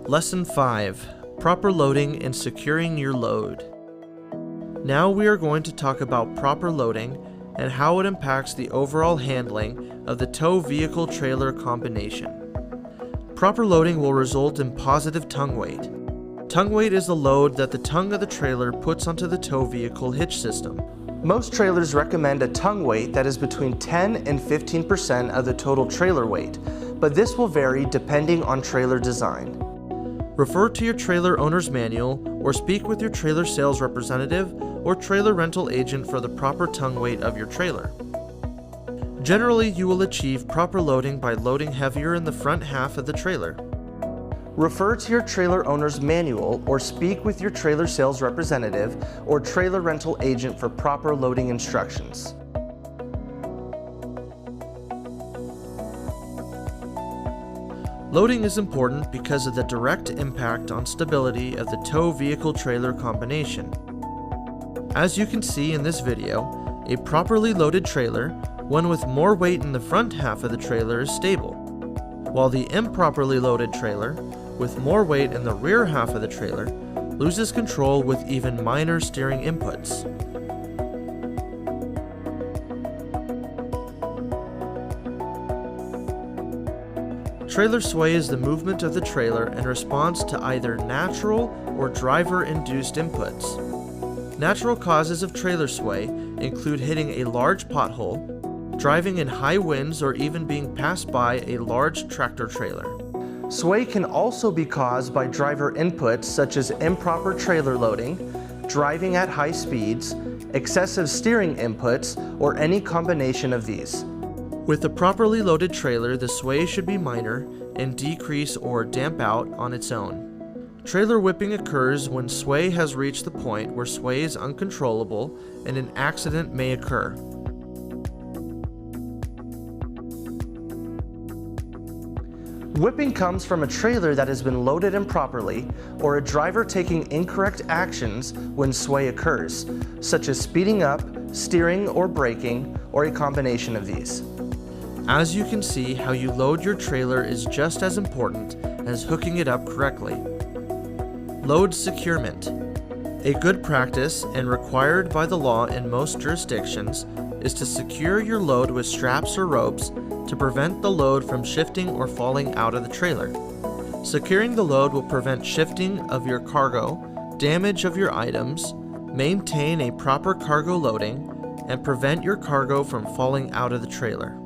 Lesson 5. Proper loading and securing your load. Now we are going to talk about proper loading and how it impacts the overall handling of the tow vehicle trailer combination. Proper loading will result in positive tongue weight. Tongue weight is the load that the tongue of the trailer puts onto the tow vehicle hitch system. Most trailers recommend a tongue weight that is between 10 and 15% of the total trailer weight, but this will vary depending on trailer design. Refer to your trailer owner's manual or speak with your trailer sales representative or trailer rental agent for the proper tongue weight of your trailer. Generally, you will achieve proper loading by loading heavier in the front half of the trailer. Refer to your trailer owner's manual or speak with your trailer sales representative or trailer rental agent for proper loading instructions. Loading is important because of the direct impact on stability of the tow vehicle trailer combination. As you can see in this video, a properly loaded trailer, one with more weight in the front half of the trailer, is stable, while the improperly loaded trailer, with more weight in the rear half of the trailer, loses control with even minor steering inputs. Trailer sway is the movement of the trailer in response to either natural or driver-induced inputs. Natural causes of trailer sway include hitting a large pothole, driving in high winds, or even being passed by a large tractor trailer. Sway can also be caused by driver inputs such as improper trailer loading, driving at high speeds, excessive steering inputs, or any combination of these. With a properly loaded trailer, the sway should be minor and decrease or damp out on its own. Trailer whipping occurs when sway has reached the point where sway is uncontrollable and an accident may occur. Whipping comes from a trailer that has been loaded improperly or a driver taking incorrect actions when sway occurs, such as speeding up, steering or braking, or a combination of these. As you can see, how you load your trailer is just as important as hooking it up correctly. Load securement. A good practice and required by the law in most jurisdictions is to secure your load with straps or ropes to prevent the load from shifting or falling out of the trailer. Securing the load will prevent shifting of your cargo, damage of your items, maintain a proper cargo loading, and prevent your cargo from falling out of the trailer.